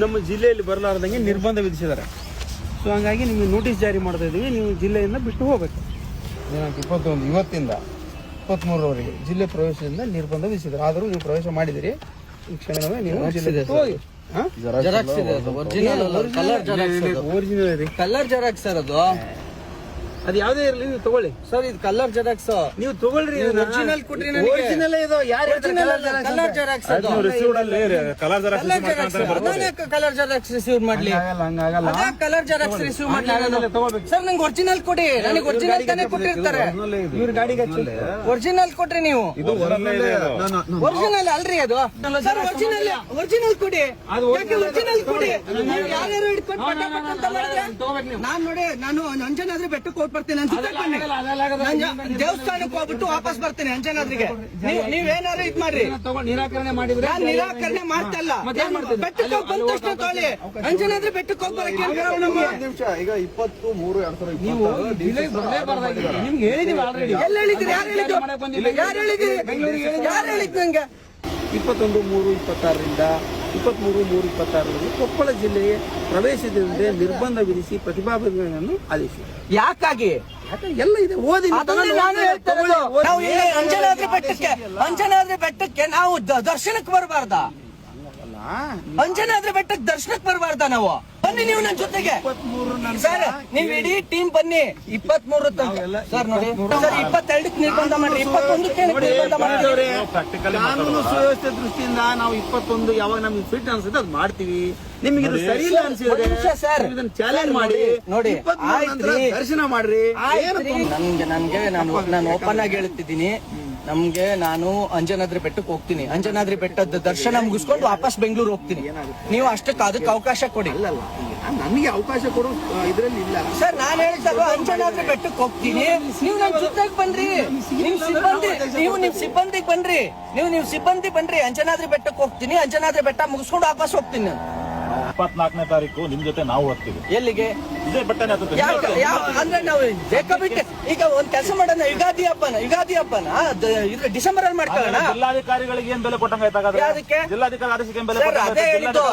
ನಮ್ಮ ಜಿಲ್ಲೆಯಲ್ಲಿ ಬರಲಾರ್ದಂಗೆ ನಿರ್ಬಂಧ ವಿಧಿಸಿದ್ದಾರೆ. ಸೊ ಹಂಗಾಗಿ ನಿಮಗೆ ನೋಟಿಸ್ ಜಾರಿ ಮಾಡ್ತಾ ಇದ್ದೀವಿ, ನೀವು ಜಿಲ್ಲೆಯಿಂದ ಬಿಟ್ಟು ಹೋಗಬೇಕು. ದಿನಾಂಕ 21 ಇವತ್ತಿಂದ 23ರವರೆಗೆ ಜಿಲ್ಲೆ ಪ್ರವೇಶದಿಂದ ನಿರ್ಬಂಧ ವಿಧಿಸಿದ್ದಾರೆ. ಆದರೂ ನೀವು ಪ್ರವೇಶ ಮಾಡಿದಿರಿ, ಈ ಕ್ಷಣವೇ ನೀವು ಜಿಲ್ಲೆ ಹೋಗಿ. ಒರಿಜಿನಲ್ ಕಲರ್ ಜೆರಾಕ್ಸ್ ಸರ್ ಅದು ಯಾವುದೇ ಇರಲಿ ನೀವು ತಗೊಳ್ಳಿ ಸರ್. ಇದು ಕಲರ್ ಜೆರಾಕ್ಸ್ ನೀವು ತಗೊಳ್ರಿ. ಒರಿಜಿನಲ್ ಕೊಡ್ರಿ. ಒರಿಜಿನಲ್ ಇದು ಯಾರು colour xerox colour xerox receive ಮಾಡ್ಲಿ. ಕಲರ್ ಜೆರಾಕ್ಸ್ ರಿಸೀವ್ ಮಾಡ್ಲಿ ಸರ್. ನಂಗೆ ಒರಿಜಿನಲ್ ಕೊಡಿ. ನನಗೆ ಒರಿಜಿನಲ್ ತಾನೇ ಕೊಟ್ಟಿರ್ತಾರೆ. ಇವ್ರ ಗಾಡಿಗೆ ಒರಿಜಿನಲ್ ಕೊಡ್ರಿ ನೀವು. ಒರಿಜಿನಲ್ ಅಲ್ರಿ ಅದು ಸರ್. ಒರಿಜಿನಲ್ ಕೊಡಿ. ಒರಿಜಿನಲ್ ಕೊಡಿ. ಯಾರ್ಯಾರು ಹಿಡ್ಕೊಂಡು ಪಟ ಪಟ ಅಂತ ಮಾಡಿದ್ರೆ ನಾನ್ ನೋಡಿ, ನಾನು ಅಂಜನಾದ್ರಿ ಬೆಟ್ಟಕ್ಕೆ ಹೋಗಿ ಬರ್ತೀನಿ. ದೇವಸ್ಥಾನಕ್ಕೆ ಹೋಗ್ಬಿಟ್ಟು ವಾಪಸ್ ಬರ್ತೀನಿ ಅಂಜನಾದ್ರಿಗೆ. ನೀವೇನಾರು ಇದ್ ಮಾಡ್ರಿ. ನಿರಾಕರಣೆ ಮಾಡಿದ್ರೆ ನಿರಾಕರಣೆ ಮಾಡ್ತಾ ಇಲ್ಲ. ಬೆಟ್ಟಕ್ಕೆ ಹೋಗಿ ಬಂದ ತಕ್ಷಣ ತೊಗೊಳ್ಳಿ. ಅಂಜನಾದ್ರಿ ಬೆಟ್ಟಕ್ಕೆ ಹೋಗಿ ಬರಕ್ಕೆ ನಿಮಿಷ. ಈಗ 23/2020 ನಿಮ್ಗೆ ಹೇಳಿದೀವಿ ಆಲ್ರೆಡಿ. ಎಲ್ಲ ಹೇಳಿದ್ರಿ? ಯಾರು ಹೇಳಿದ್ರು? ಯಾರು ಹೇಳಿದ್ರಿ? ಯಾರು ಹೇಳಿದ್ ನಂಗೆ? 21/3/26ರಿಂದ 23/3/26 ಕೊಪ್ಪಳ ಜಿಲ್ಲೆಗೆ ಪ್ರವೇಶದಿಂದ ನಿರ್ಬಂಧ ವಿಧಿಸಿ ಪ್ರತಿಭಾವಂತರನ್ನು ಆದೇಶಿಸಿದೆ. ಯಾಕಾಗಿ? ಎಲ್ಲ ಇದೆ, ಓದಿ. ನಾನು ಹೇಳ್ತಾ ಇರೋದು, ನಾವು ಅಂಜನಾದ್ರಿ ಬೆಟ್ಟಕ್ಕೆ ನಾವು ದರ್ಶನಕ್ಕೆ ಬರಬಾರ್ದಾ? ಅಂಜನಾದ್ರಿ ಬೆಟ್ಟಕ್ಕೆ ದರ್ಶನಕ್ಕೆ ಬರಬಾರ್ದ ನಾವು? ಬನ್ನಿ ನೀವು ನನ್ನ ಜೊತೆಗೆ ಸರ್. ನೀವು ಇಡೀ ಟೀಮ್ ಬನ್ನಿ. 23 ಸರ್ ನೋಡಿ ಸರ್. 22ಕ್ಕೆ ನಿರ್ಬಂಧ ಮಾಡಿ, 21ಕ್ಕೆ ನಿರ್ಬಂಧ ಮಾಡ್ತೀವಿ. ಕಾನೂನು ಸುವ್ಯವಸ್ಥೆ ದೃಷ್ಟಿಯಿಂದ ನಾವು 21 ಯಾವಾಗ ನಮ್ಗೆ ಫಿಟ್ ಅನ್ಸುತ್ತೆ ಅದು ಮಾಡ್ತೀವಿ. ನಿಮಗೆ ಇದು ಸರಿ ಇಲ್ಲ ಅನ್ಸಿದ್ರೆ ಸರ್ ಇದನ್ನ ಚಾಲೆಂಜ್ ಮಾಡಿ ನೋಡಿ. ದರ್ಶನ ಮಾಡ್ರಿ. ನನ್ಗೆ ನಾನು ಓಪನ್ ಆಗಿ ಹೇಳ್ತಿದ್ದೀನಿ. ನಮ್ಗೆ ನಾನು ಅಂಜನಾದ್ರಿ ಬೆಟ್ಟಕ್ಕೆ ಹೋಗ್ತೀನಿ. ಅಂಜನಾದ್ರಿ ಬೆಟ್ಟದ ದರ್ಶನ ಮುಗಿಸ್ಕೊಂಡು ವಾಪಸ್ ಬೆಂಗಳೂರು ಹೋಗ್ತೀನಿ. ನೀವು ಅಷ್ಟಕ್ಕೆ ಅದಕ್ಕೆ ಅವಕಾಶ ಕೊಡಿ. ನನಗೆ ಅವಕಾಶ ಕೊಡು ಇದ್ರಲ್ಲಿ ಇಲ್ಲ ಸರ್. ನಾನು ಹೇಳ್ದಾಗ ಅಂಜನಾದ್ರಿ ಬೆಟ್ಟಕ್ಕೆ ಹೋಗ್ತೀನಿ. ನೀವು ನಮ್ ಜೊತೆಗೆ ಬನ್ರಿ. ನಿಮ್ ಸಿಬ್ಬಂದಿಗೆ ಬನ್ರಿ. ನೀವು ಸಿಬ್ಬಂದಿ ಬನ್ರಿ. ಅಂಜನಾದ್ರಿ ಬೆಟ್ಟಕ್ಕೆ ಹೋಗ್ತೀನಿ. ಅಂಜನಾದ್ರಿ ಬೆಟ್ಟ ಮುಗಿಸ್ಕೊಂಡು ವಾಪಸ್ ಹೋಗ್ತೀನಿ ನಾನು. 24ನೇ ತಾರೀಕು ನಿಮ್ ಜೊತೆ ನಾವು ಹೋಗ್ತೀವಿ. ಎಲ್ಲಿಗೆ? ಇದೇ ಬೆಟ್ಟನೇ ಅಂದ್ರೆ ನಾವು ಬೇಕಾಬಿಟ್ಟೆ ಈಗ ಒಂದ್ ಕೆಲಸ ಮಾಡೋಣ. ಯುಗಾದಿ ಹಬ್ಬನ ಇದ್ರೆ ಡಿಸೆಂಬರ್ ಅಲ್ಲಿ ಮಾಡ್ಕೊಳ್ಳೋಣ. ಜಿಲ್ಲಾಧಿಕಾರಿಗಳಿಗೆ ಏನ್ ಬೆಲೆ ಕೊಟ್ಟಂಗಾಯ್ತು? ಅದಕ್ಕೆ ಜಿಲ್ಲಾಧಿಕಾರಿ ಆದೇಶಕ್ಕೆ ಏನ್ ಬೆಲೆ ಅದೇ ಹೇಳಿದ್ದು.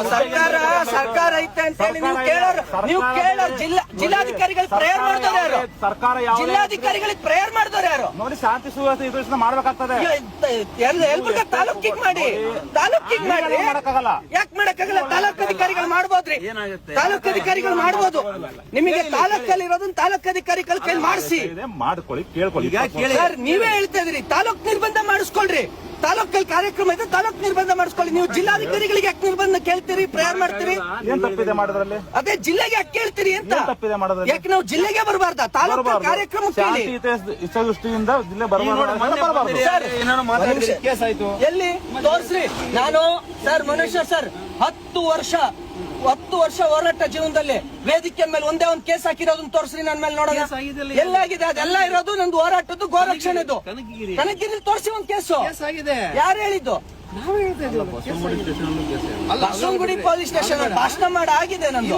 ಸರ್ಕಾರ ಐತೆ ಅಂತ ಹೇಳಿ ನೀವು ಕೇಳೋರು ಜಿಲ್ಲಾಧಿಕಾರಿಗಳಿಗೆ ಪ್ರೇಯರ್ ಮಾಡಿದವ್ರು ಯಾರು? ಸರ್ಕಾರ ಜಿಲ್ಲಾಧಿಕಾರಿಗಳಿಗೆ ಪ್ರೇಯರ್ ಮಾಡಿದವ್ರು ಯಾರು? ನೋಡಿ, ಶಾಂತಿ ಸುವ್ಯವಸ್ಥೆ ಇದು ಮಾಡ್ಬೇಕಾಗ್ತದೆ. ಎಲ್ರಿಗ ತಾಲೂಕಿಗೆ ಮಾಡಿ. ಮಾಡಕ್ಕಾಗಲ್ಲ. ಯಾಕೆ ಮಾಡಕ್ಕಾಗಲ್ಲ? ತಾಲೂಕು ಅಧಿಕಾರಿಗಳು ಮಾಡ್ಬೋದ್ರಿ. ತಾಲೂಕು ಅಧಿಕಾರಿಗಳು ಮಾಡ್ಬೋದು. ನಿಮಗೆ ತಾಲೂಕಲ್ಲಿ ಇರೋದನ್ನ ತಾಲೂಕು ಅಧಿಕಾರಿಗಳ ಕೈ ಮಾಡಿಸಿ ಮಾಡ್ಕೊಳ್ಳಿ, ಕೇಳ್ಕೊಳ್ಳಿ. ಸರ್ ನೀವೇ ಹೇಳ್ತಾ ಇದ್ರಿ ತಾಲೂಕ್ ನಿರ್ಬಂಧ ಮಾಡಿಸ್ಕೊಳ್ರಿ. ತಾಲೂಕಲ್ಲಿ ಕಾರ್ಯಕ್ರಮ ಇದೆ, ತಾಲೂಕ್ ನಿರ್ಬಂಧ ಮಾಡಿಸ್ಕೊಳ್ಳಿ. ನೀವು ಜಿಲ್ಲಾಧಿಕಾರಿಗಳಿಗೆ ಯಾಕೆ ನಿರ್ಬಂಧ ಕೇಳ್ತೀರಿ, ಪ್ರೇಯರ್ ಮಾಡ್ತೀರಿ? ಏನ್ ತಪ್ಪಿದೆ ಮಾಡೋದ್ರಲ್ಲಿ? ಅದೇ ಜಿಲ್ಲೆಗೆ ಯಾಕೆ ಕೇಳ್ತೀರಿ ಅಂತ. ತಪ್ಪಿದೆ ಮಾಡೋದ್ರಲ್ಲಿ? ಯಾಕೆ ನಾವು ಜಿಲ್ಲೆಗೆ ಬರಬಾರ್ದ? ತಾಲೂಕು ಕಾರ್ಯಕ್ರಮ ದೃಷ್ಟಿಯಿಂದ ಜಿಲ್ಲೆ ಬರಬಾರ್ದು. ಎಲ್ಲಿ ತೋರ್ಸ್ರಿ. ನಾನು ಸರ್ ಮನುಷ್ಯ ಸರ್ 10 ವರ್ಷ ಹೋರಾಟ ಜೀವನದಲ್ಲಿ ವೇದಿಕೆ ಮೇಲೆ ಒಂದೇ ಒಂದು ಕೇಸ್ ಹಾಕಿರೋದನ್ನ ತೋರಿಸ್ರಿ ನನ್ನ ಮೇಲೆ ನೋಡೋಣ. ಎಲ್ಲಾಗಿದೆ? ಅದೆಲ್ಲ ಇರೋದು ನಂದು ಹೋರಾಟದ್ದು ಗೋರಕ್ಷಣೆದು. ಕನಕಗಿರಿ ತೋರಿಸಿ ಒಂದು ಕೇಸು. ಯಾರು ಹೇಳಿದ್ದು? ಬಸವನಗುಡಿ ಪೊಲೀಸ್ ಸ್ಟೇಷನ್ ಅಲ್ಲಿ ಭಾಷಣ ಮಾಡ ಆಗಿದೆ ನಂದು.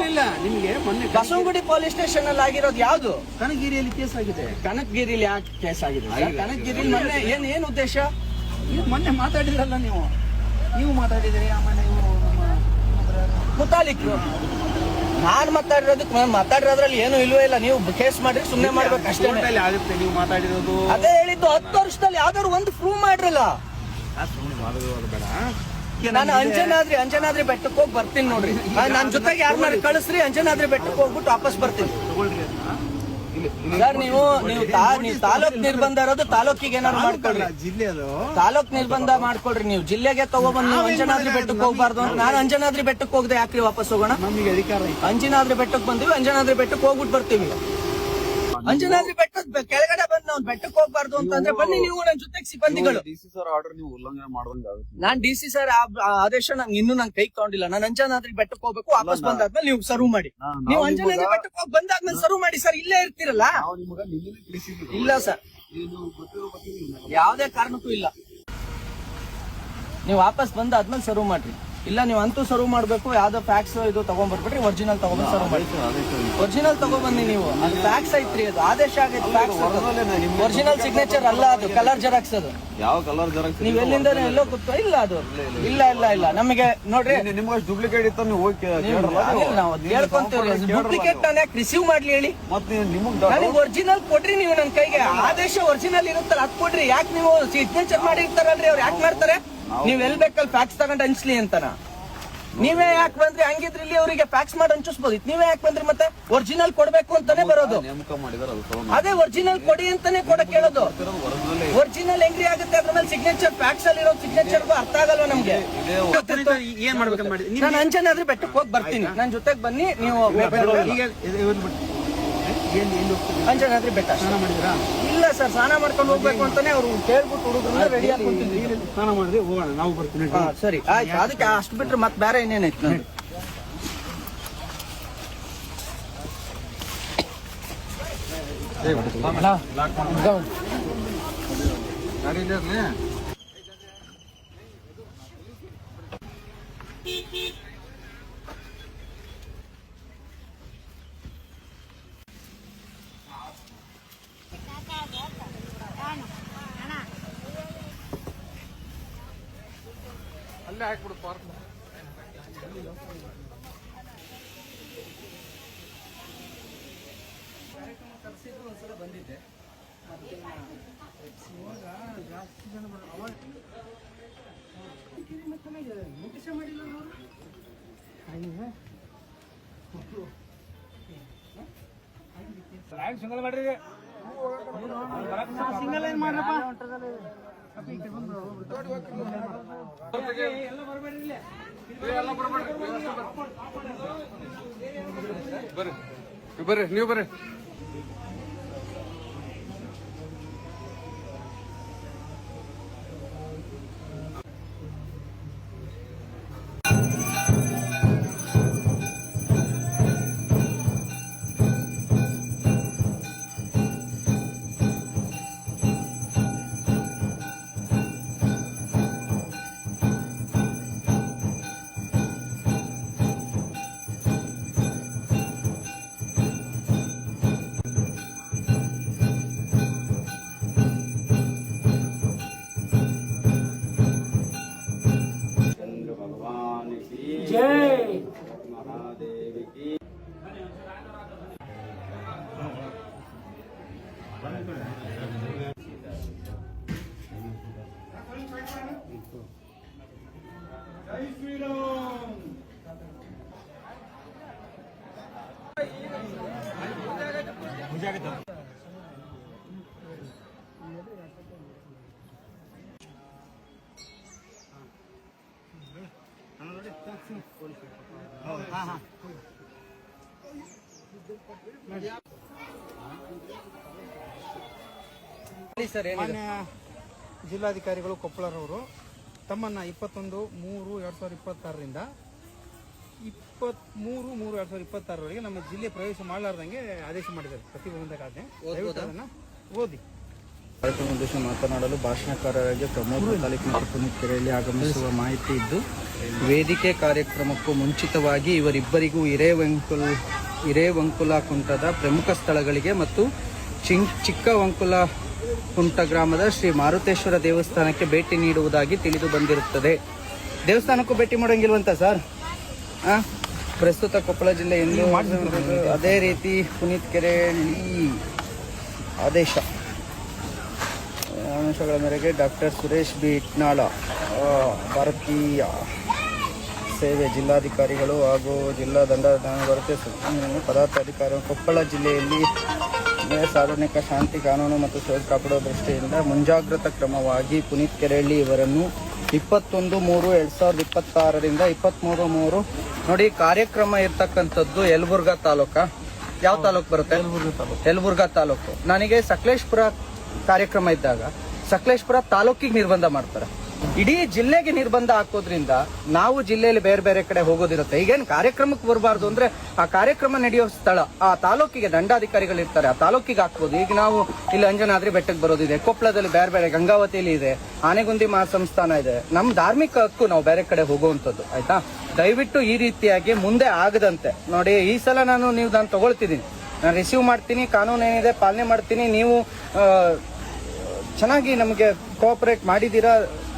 ಬಸವನಗುಡಿ ಪೊಲೀಸ್ ಸ್ಟೇಷನ್ ಅಲ್ಲಿ ಆಗಿರೋದು ಯಾವ್ದು? ಕನಕಗಿರಿಯಲ್ಲಿ ಕೇಸ್ ಆಗಿದೆ. ಕನಕಗಿರಿಲಿ ಯಾಕೆ ಕೇಸ್ ಆಗಿದೆ? ಕನಕಗಿರಿಲಿ ಮೊನ್ನೆ ಏನ್ ಉದ್ದೇಶ? ಮೊನ್ನೆ ಮಾತಾಡಿದ್ರಲ್ಲ ನೀವು ಮಾತಾಡಿದ್ರಿ. ಆಮೇಲೆ ಮುತಾಲಿಕ್ರು ನಾನ್ ಮಾತಾಡಿರೋದ್ರಲ್ಲಿ ಏನು ಇಲ್ವೇ ಇಲ್ಲ. ನೀವು ಕೇಸ್ ಮಾಡ್ರಿ, ಸುಮ್ನೆ ಮಾಡ್ಬೇಕು ಅಷ್ಟೇ ಆಗುತ್ತೆ. ನೀವು ಮಾತಾಡಿರೋದು ಅದೇ ಹೇಳಿದ್ದು. 10 ವರ್ಷದಲ್ಲಿ ಯಾವ್ದಾದ್ರು ಒಂದು ಪ್ರೂವ್ ಮಾಡ್ರಲ್ಲ. ನಾನು ಅಂಜನಾದ್ರಿ ಬೆಟ್ಟಕ್ಕೆ ಹೋಗಿ ಬರ್ತೀನಿ ನೋಡ್ರಿ. ನನ್ ಜೊತೆಗೆ ಯಾರನ್ನ ಕಳಿಸ್ರಿ. ಅಂಜನಾದ್ರಿ ಬೆಟ್ಟಕ್ಕೆ ಹೋಗ್ಬಿಟ್ಟು ವಾಪಸ್ ಬರ್ತೀನಿ ಸರ್. ನೀವು ತಾಲೂಕ್ ನಿರ್ಬಂಧ ಇರೋದು ತಾಲೂಕಿಗೆ ಏನಾದ್ರು ಮಾಡ್ಕೊಳ್ರಿ. ತಾಲೂಕ್ ನಿರ್ಬಂಧ ಮಾಡ್ಕೊಳ್ರಿ. ನೀವು ಜಿಲ್ಲೆಗೆ ತಗೊಬಂದು ನೀವು ಅಂಜನಾದ್ರಿ ಬೆಟ್ಟಕ್ಕೆ ಹೋಗ್ಬಾರ್ದು ಅಂತ. ನಾನು ಅಂಜನಾದ್ರಿ ಬೆಟ್ಟಕ್ಕೆ ಹೋಗದೆ ಯಾಕ್ರಿ ವಾಪಸ್ ಹೋಗೋಣ? ನಮಗೆ ಅಧಿಕಾರ. ಅಂಜನಾದ್ರಿ ಬೆಟ್ಟಕ್ಕೆ ಬಂದಿವಿ, ಅಂಜನಾದ್ರಿ ಬೆಟ್ಟಕ್ಕೆ ಹೋಗ್ಬಿಟ್ಟು ಬರ್ತೀವಿ. ಅಂಜನಾದ್ರಿ ಬೆಟ್ಟದ ಕೆಳಗಡೆ ಬಂದು ನಾವು ಬೆಟ್ಟಕ್ಕೆ ಹೋಗ್ಬಾರ್ದು ಅಂತಂದ್ರೆ ಬನ್ನಿ ನೀವು ನನ್ನ ಜೊತೆಗೆ ಸಿಬ್ಬಂದಿಗಳು. ಡಿಸಿ ಸರ್ ಆರ್ಡರ್ ನೀವು ಉಲ್ಲಂಘನೆ ಮಾಡುವಂಗಾಗುತ್ತೆ. ನಾನ್ ಡಿಸಿ ಸರ್ ಆದೇಶ ಇನ್ನೂ ನಂಗೆ ಕೈ ತಗೊಂಡಿಲ್ಲ. ನಾನು ಅಂಜನಾದ್ರಿ ಬೆಟ್ಟಕ್ಕೆ ಹೋಗ್ಬೇಕು. ವಾಪಸ್ ಬಂದಾದ್ಮೇಲೆ ನೀವು ಸರ್ವ್ ಮಾಡಿ. ನೀವು ಅಂಜನಾದ್ರಿ ಬೆಟ್ಟಕ್ಕೆ ಹೋಗಿ ಬಂದಾದ್ಮೇಲೆ ಸರ್ವ್ ಮಾಡಿ ಸರ್. ಇಲ್ಲೇ ಇರ್ತೀರಲ್ಲ? ಇಲ್ಲ ಸರ್, ಯಾವ್ದೇ ಕಾರಣಕ್ಕೂ ಇಲ್ಲ. ನೀವು ವಾಪಸ್ ಬಂದಾದ್ಮೇಲೆ ಸರ್ವ್ ಮಾಡ್ರಿ. ಇಲ್ಲ ನೀವು ಅಂತೂ ಸರ್ವ್ ಮಾಡ್ಬೇಕು. ಯಾವ್ದೋ ಫ್ಯಾಕ್ಸ್ ಇದು ತಗೊಂಡ್ಬರ್ಬಿಟ್ರಿ, ಒರಿಜಿನಲ್ ತಗೊಂಡ್ಬಂದು ಸರ್ವ್ ಮಾಡಿ. ಒರಿಜಿನಲ್ ತಗೊಂಡ್ಬನ್ನಿ ನೀವು. ಅದು ಫ್ಯಾಕ್ಸ್ ಐತ್ರಿ, ಅದು ಆದೇಶ ಆಗೈತೆ. ಫ್ಯಾಕ್ಸ್ ಒರಿಜಿನಲ್ ಸಿಗ್ನೇಚರ್ ಅಲ್ಲ, ಅದು ಕಲರ್ ಜೆರಾಕ್ಸ್. ಅದು ಯಾವ ಕಲರ್ ಜೆರಾಕ್ಸ್? ನೀವ್ ಎಲ್ಲಿಂದ ಎಲ್ಲೋ ಕೂತ್ಕೊ. ಇಲ್ಲ ಅದು ಇಲ್ಲ ಇಲ್ಲ ಇಲ್ಲ ನಮಗೆ ನೋಡ್ರಿ, ನಿಮ್ಗೆ ಡೂಪ್ಲಿಕೇಟ್ ಇತ್ತು, ನೀವು ಹೋಗಿ ನಾವು ಕೇಳ್ಕೊಂತೀವಿ. ಡೂಪ್ಲಿಕೇಟ್ ನಾನು ಯಾಕೆ ರಿಸೀವ್ ಮಾಡ್ಲಿ ಹೇಳಿ? ಮತ್ತೆ ನಿಮ್ಗೆ ನನಗೆ ಒರಿಜಿನಲ್ ಕೊಡ್ರಿ ನೀವು. ನನ್ನ ಕೈಗೆ ಆದೇಶ ಒರಿಜಿನಲ್ ಇರುತ್ತಲ್ಲ ಅದ್ ಕೊಡ್ರಿ. ಯಾಕೆ ನೀವು ಸಿಗ್ನೇಚರ್ ಮಾಡಿರ್ತಾರಲ್ರಿ, ಅವ್ರು ಯಾಕೆ ಮಾಡ್ತಾರೆ? ನೀವ್ ಎಲ್ ಬೇಕಲ್ಲಿ ಫ್ಯಾಕ್ಸ್ ತಗೊಂಡ್ ಹಂಚ್ಲಿ ಅಂತನ. ನೀವೇ ಯಾಕೆ ಬಂದ್ರಿ? ಹಂಗಿದ್ರೆ ಇಲ್ಲಿ ಅವರಿಗೆ ಫ್ಯಾಕ್ಸ್ ಮಾಡಿ ಹಂಚಿಸ್ಬೋದಿತ್ತು. ನೀವೇ ಯಾಕೆ ಬಂದ್ರಿ? ಮತ್ತೆ ಒರಿಜಿನಲ್ ಕೊಡ್ಬೇಕು ಅಂತಾನೆ ಬರೋದು. ನೇಮಕ ಮಾಡಿದಾರೆ, ಅದು ತಗೊಂಡು ಅದೇ ಒರಿಜಿನಲ್ ಕೊಡಿ ಅಂತಾನೆ ಕೊಡಕ್ ಹೇಳೋದು. ಒರಿಜಿನಲ್ ಹೆಂಗ್ರಿ ಆಗುತ್ತೆ? ಅದ್ರ ಮೇಲೆ ಸಿಗ್ನೇಚರ್, ಫ್ಯಾಕ್ಸ್ ಅಲ್ಲಿ ಇರೋ ಸಿಗ್ನೇಚರ್ಗೂ ಅರ್ಥ ಆಗಲ್ವಾ ನಮ್ಗೆ? ಏನ್ ಮಾಡ್ಬೇಕಂತ ಮಾಡಿ ನಾನು ಅಂಜನಾದ್ರಿ ಬೆಟ್ಟಕ್ಕೆ ಹೋಗಿ ಬರ್ತೀನಿ, ನನ್ನ ಜೊತೆಗೆ ಬನ್ನಿ ನೀವು. ಅಂಜನಾದ್ರಿ ಬೆಟ್ಟ ಸ್ನಾನ ಮಾಡಿದ್ರಾ? ಇಲ್ಲ ಸರ್, ಸ್ನಾನ ಮಾಡ್ಕೊಂಡು ಹೋಗ್ಬೇಕು ಅಂತಾನೆ ಅವ್ರು ಕೇಳ್ಬಿಟ್ಟು ಹುಡುಗರನ್ನ ರೆಡಿ ಆಗಿ ಕುಂತಿದ್ವಿ. ಸ್ನಾನ ಮಾಡಿದ್ರಿ, ಹೋಗೋಣ, ನಾವು ಬರ್ತೀನಿ. ಸರಿ ಆಯ್ತು. ಅದಕ್ಕೆ ಅಷ್ಟು ಬಿಟ್ರೆ ಮತ್ತೆ ಬೇರೆ ಇನ್ನೇನೈತೆ ನೋಡಿ. ಅಲ್ಲೇ ಹಾಕ್ಬಿಡು ಪಾರ್ಕ್. ಬಂದಿದ್ದೆ ಜಾಸ್ತಿ ಜನ ನೋಟಿಸ್ ಮಾಡಿಲ್ಲ ಸಿಂಗಲ್ ಮಾಡ್ರಿ, ಸಿಂಗಲ್ ಏನ್ ಮಾಡ್ರಪ್ಪ. ಎಲ್ಲ ಬರ್ಬೇಡ್ರಿ, ಬರ್ರಿ ನೀವು ಬರ್ರಿ. ಮಾನ್ಯ ಜಿಲ್ಲಾಧಿಕಾರಿಗಳು ಕೊಪ್ಪಳರವರು ತಮ್ಮನ್ನ 21/3/2026ರಿಂದ 23/3/2026ರವರೆಗೆ ನಮ್ಮ ಜಿಲ್ಲೆ ಪ್ರವೇಶ ಮಾಡಲಾರ್ದಂಗೆ ಆದೇಶ ಮಾಡಿದ್ದಾರೆ. ಪ್ರತಿಬಂಧಕಾಜ್ಞೆ. ದಯವಿಟ್ಟು ಅದನ್ನ ಓದಿ. ಕಾರ್ಯಕ್ರಮ ಉದ್ದೇಶ ಮಾತನಾಡಲು ಭಾಷಣಕಾರರಾಗಿ ಪ್ರಮೋದ್ ತಾಲೂಕಿನ ಪುನೀತ್ಕೆರೆಯಲ್ಲಿ ಆಗಮಿಸುವ ಮಾಹಿತಿ ಇದ್ದು, ವೇದಿಕೆ ಕಾರ್ಯಕ್ರಮಕ್ಕೂ ಮುಂಚಿತವಾಗಿ ಇವರಿಬ್ಬರಿಗೂ ಹಿರೇವಂಕುಲ ಕುಂಟದ ಪ್ರಮುಖ ಸ್ಥಳಗಳಿಗೆ ಮತ್ತು ಚಿಕ್ಕವಂಕುಲ ಕುಂಟ ಗ್ರಾಮದ ಶ್ರೀ ಮಾರುತೇಶ್ವರ ದೇವಸ್ಥಾನಕ್ಕೆ ಭೇಟಿ ನೀಡುವುದಾಗಿ ತಿಳಿದು ಬಂದಿರುತ್ತದೆ. ದೇವಸ್ಥಾನಕ್ಕೂ ಭೇಟಿ ಮಾಡೋಂಗಿಲ್ವಂತ ಸರ್? ಪ್ರಸ್ತುತ ಕೊಪ್ಪಳ ಜಿಲ್ಲೆಯಲ್ಲಿ ಅದೇ ರೀತಿ ಪುನೀತ್ಕೆರೆಯಲ್ಲಿ ಆದೇಶಗಳ ಮೇರೆಗೆ ಡಾಕ್ಟರ್ ಸುರೇಶ್ ಬಿ ಇಟ್ನಾಳ ಭಾರತೀಯ ಸೇವೆ ಜಿಲ್ಲಾಧಿಕಾರಿಗಳು ಹಾಗೂ ಜಿಲ್ಲಾ ದಂಡಾಧಿಕಾರಿ ಪದಾರ್ಥಾಧಿಕಾರಿ ಕೊಪ್ಪಳ ಜಿಲ್ಲೆಯಲ್ಲಿ ಸಾರ್ವಜನಿಕ ಶಾಂತಿ ಕಾನೂನು ಮತ್ತು ಸುವ್ಯವಸ್ಥೆ ಕಾಪಾಡುವ ದೃಷ್ಟಿಯಿಂದ ಮುಂಜಾಗ್ರತಾ ಕ್ರಮವಾಗಿ ಪುನೀತ್ಕೆರೆಯಲ್ಲಿ ಇವರನ್ನು 21/3/2026ರಿಂದ 23/3 ನೋಡಿ. ಕಾರ್ಯಕ್ರಮ ಇರ್ತಕ್ಕಂಥದ್ದು ಯಲಬುರ್ಗಾ ತಾಲೂಕಾ. ಯಾವ ತಾಲೂಕು ಬರುತ್ತೆ? ಯಲಬುರ್ಗಾ ತಾಲೂಕು. ನನಗೆ ಸಕಲೇಶ್ಪುರ ಕಾರ್ಯಕ್ರಮ ಇದ್ದಾಗ ಸಕಲೇಶ್ಪುರ ತಾಲೂಕಿಗೆ ನಿರ್ಬಂಧ ಮಾಡ್ತಾರೆ. ಇಡೀ ಜಿಲ್ಲೆಗೆ ನಿರ್ಬಂಧ ಹಾಕೋದ್ರಿಂದ ನಾವು ಜಿಲ್ಲೆಯಲ್ಲಿ ಬೇರೆ ಬೇರೆ ಕಡೆ ಹೋಗೋದಿರುತ್ತೆ. ಈಗೇನು ಕಾರ್ಯಕ್ರಮಕ್ಕೆ ಬರಬಾರ್ದು ಅಂದ್ರೆ ಆ ಕಾರ್ಯಕ್ರಮ ನಡೆಯೋ ಸ್ಥಳ ಆ ತಾಲೂಕಿಗೆ ದಂಡಾಧಿಕಾರಿಗಳು ಇರ್ತಾರೆ, ಆ ತಾಲೂಕಿಗೆ ಹಾಕ್ಬೋದು. ಈಗ ನಾವು ಇಲ್ಲಿ ಅಂಜನಾದ್ರಿ ಬೆಟ್ಟಕ್ಕೆ ಬರೋದಿದೆ, ಕೊಪ್ಪಳದಲ್ಲಿ ಬೇರೆ ಬೇರೆ, ಗಂಗಾವತಿಯಲ್ಲಿ ಇದೆ, ಆನೆಗುಂದಿ ಮಹಾಸಂಸ್ಥಾನ ಇದೆ. ನಮ್ಮ ಧಾರ್ಮಿಕ ಹಕ್ಕು ನಾವು ಬೇರೆ ಕಡೆ ಹೋಗುವಂಥದ್ದು. ಆಯ್ತಾ, ದಯವಿಟ್ಟು ಈ ರೀತಿಯಾಗಿ ಮುಂದೆ ಆಗದಂತೆ ನೋಡಿ. ಈ ಸಲ ನಾನು ತಗೊಳ್ತಿದ್ದೀನಿ, ನಾನು ರಿಸೀವ್ ಮಾಡ್ತೀನಿ, ಕಾನೂನು ಏನಿದೆ ಪಾಲನೆ ಮಾಡ್ತೀನಿ. ನೀವು ಚೆನ್ನಾಗಿ ನಮಗೆ ಕೋಆಪರೇಟ್ ಮಾಡಿದ್ದೀರಾ,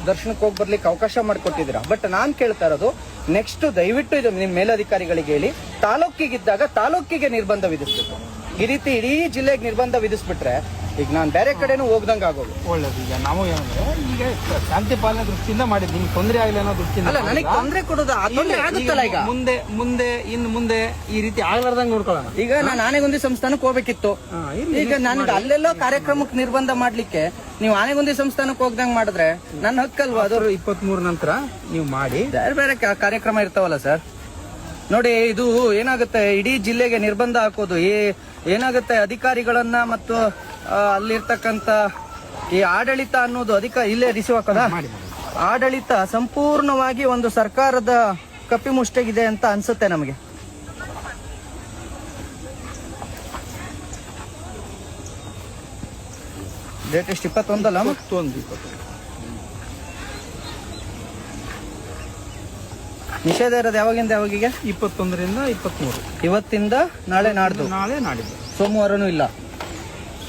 ದರ್ಶನಕ್ಕೆ ಹೋಗಿ ಬರ್ಲಿಕ್ಕೆ ಅವಕಾಶ ಮಾಡಿಕೊಟ್ಟಿದ್ದೀರಾ. ಬಟ್ ನಾನು ಕೇಳ್ತಾ ಇರೋದು ನೆಕ್ಸ್ಟ್ ದಯವಿಟ್ಟು ಇದು ನಿಮ್ಮ ಮೇಲಧಿಕಾರಿಗಳಿಗೆ ಹೇಳಿ, ತಾಲೂಕಿಗಿದ್ದಾಗ ತಾಲೂಕಿಗೆ ನಿರ್ಬಂಧ ವಿಧಿಸ್ಬೇಕು. ಈ ರೀತಿ ಇಡೀ ಜಿಲ್ಲೆಗೆ ನಿರ್ಬಂಧ ವಿಧಿಸ್ಬಿಟ್ರೆ ಈಗ ನಾನು ಬೇರೆ ಕಡೆನೂ ಹೋಗ್ದಂಗೆ ಆಗೋದು. ಒಳ್ಳೇದು. ಈಗ ನಾವು ಏನಂದ್ರೆ ಈಗ ಶಾಂತಿ ಪಾಲನೆ ದೃಷ್ಟಿಯಿಂದ ಮಾಡಿದ್ದು, ನಿಮ್ಗೆ ತೊಂದರೆ ಆಗಲಿ ಅನ್ನೋ ದೃಷ್ಟಿಯಿಂದ ಅಲ್ಲ, ನನಗೆ ತೊಂದರೆ ಕೊಡೋದು ತೊಂದರೆ ಆಗುತ್ತಲ್ಲ. ಈಗ ಮುಂದೆ ಈ ರೀತಿ ಆಗ್ಲಾರ್ದಂಗೆ ನೋಡ್ಕೊಳ್ಳೋಣ. ಈಗ ನಾನು ಆನೆಗುಂದಿ ಸಂಸ್ಥಾನಕ್ಕೆ ಹೋಗ್ಬೇಕಿತ್ತು. ಈಗ ನನಗೆ ಅಲ್ಲೆಲ್ಲೋ ಕಾರ್ಯಕ್ರಮಕ್ಕೆ ನಿರ್ಬಂಧ ಮಾಡ್ಲಿಕ್ಕೆ ನೀವು ಆನೆಗುಂದಿ ಸಂಸ್ಥಾನಕ್ಕೆ ಹೋಗ್ದಂಗೆ ಮಾಡಿದ್ರೆ ನನ್ನ ಹಕ್ಕಲ್ವಾ ಅದು? 23 ನಂತರ ನೀವು ಮಾಡಿ ಬೇರೆ ಬೇರೆ ಕಾರ್ಯಕ್ರಮ ಇರ್ತಾವಲ್ಲ ಸರ್. ನೋಡಿ, ಇದು ಏನಾಗುತ್ತೆ, ಇಡೀ ಜಿಲ್ಲೆಗೆ ನಿರ್ಬಂಧ ಹಾಕೋದು ಏನಾಗುತ್ತೆ, ಅಧಿಕಾರಿಗಳನ್ನ ಮತ್ತು ಅಲ್ಲಿರ್ತಕ್ಕಂಥ ಈ ಆಡಳಿತ ಅನ್ನೋದು ಇಲ್ಲೇ ರಿಸೀವ್ ಹಾಕೋದ ಆಡಳಿತ ಸಂಪೂರ್ಣವಾಗಿ ಒಂದು ಸರ್ಕಾರದ ಕಪಿಮುಷ್ಟಿಗಿದೆ ಅಂತ ಅನ್ಸುತ್ತೆ ನಮಗೆ. ಡೇಟ್ ಎಷ್ಟು? 21 ಅಲ್ಲ? 21 ನಿಷೇಧ ಇರೋದು ಯಾವಾಗಿಂದ ಯಾವಾಗಿಗೆ? 21ರಿಂದ 23. ಇವತ್ತಿಂದ ನಾಳೆ ನಾಡ್ದು. ನಾಳೆ ನಾಡಿದ್ದು ಸೋಮವಾರನೂ ಇಲ್ಲ.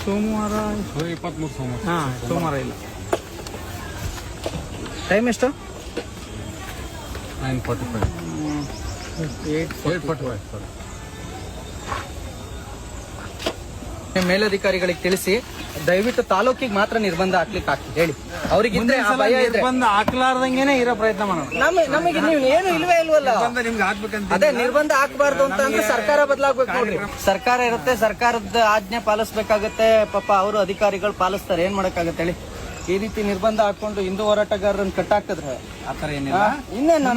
ಸೋಮವಾರ 23 ಸೋಮವಾರ ಇಲ್ಲ. ಟೈಮ್ ಎಷ್ಟು? 9:45. 8:45. ಮೇಲಧಿಕಾರಿಗಳಿಗೆ ತಿಳಿಸಿ ದಯವಿಟ್ಟು ತಾಲೂಕಿಗೆ ಮಾತ್ರ ನಿರ್ಬಂಧ ಹಾಕ್ಲಿಕ್ಕೆ ಆಗ್ತದೆ ಹೇಳಿ. ಅವ್ರಿಗಿದ್ರೆ ಆ ಭಯ ಇದ್ರೆ ನಿರ್ಬಂಧ ಹಾಕ್ಲಾರ್ದಂಗೆನೆ ಇರೋ ಪ್ರಯತ್ನ ಮಾಡೋಣ. ನಮಗೆ ನೀವು ಏನು ಇಲ್ವೇ ಇಲ್ವಲ್ಲ. ನಿಮ್ಗೆ ಹಾಕ್ಬೇಕಂತ ಅದೇ ನಿರ್ಬಂಧ ಹಾಕ್ಬಾರ್ದು ಅಂತ ಅಂದ್ರೆ ಸರ್ಕಾರ ಬದಲಾಗ್ಬೇಕು ನೋಡ್ರಿ. ಸರ್ಕಾರ ಇರುತ್ತೆ, ಸರ್ಕಾರದ ಆಜ್ಞೆ ಪಾಲಿಸ್ಬೇಕಾಗತ್ತೆ. ಪಾಪ ಅವರು ಅಧಿಕಾರಿಗಳು ಪಾಲಿಸ್ತಾರೆ, ಏನ್ ಮಾಡಕ್ಕಾಗತ್ತೆ ಹೇಳಿ. ಈ ರೀತಿ ನಿರ್ಬಂಧ ಹಾಕೊಂಡು ಹಿಂದೂ ಹೋರಾಟಗಾರರನ್ನ ಕಟ್ಟಾಕಿದ್ರೆ ಆತರ ಏನಿಲ್ಲ. ಇನ್ನೇನು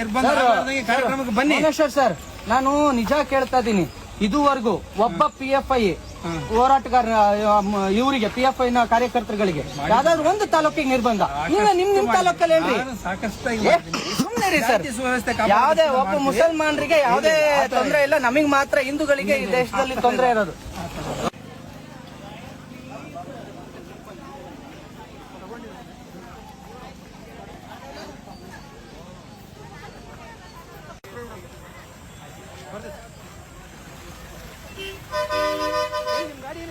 ನಿರ್ಬಂಧ ಕಾರ್ಯಕ್ರಮಕ್ಕೆ ಬನ್ನಿ. ಸರ್, ನಾನು ನಿಜ ಕೇಳ್ತಾ ಇದ್ದೀನಿ. ಇದುವರೆಗೂ ಒಬ್ಬ PFI ಹೋರಾಟಗಾರ ಇವರಿಗೆ PFI ನ ಕಾರ್ಯಕರ್ತರುಗಳಿಗೆ ಯಾವ್ದಾದ್ರು ಒಂದು ತಾಲೂಕಿಗೆ ನಿರ್ಬಂಧ ನಿಮ್ ತಾಲೂಕಲ್ಲಿ ಹೇಳ್ರಿ. ಸುಮ್ಮನೆ ರೀ ಸರ್. ಯಾವ್ದೇ ಒಬ್ಬ ಮುಸಲ್ಮಾನರಿಗೆ ಯಾವುದೇ ತೊಂದರೆ ಇಲ್ಲ, ನಮಗ್ ಮಾತ್ರ ಹಿಂದೂಗಳಿಗೆ ಈ ದೇಶದಲ್ಲಿ ತೊಂದರೆ ಇರೋದು. ಗಾಡಿ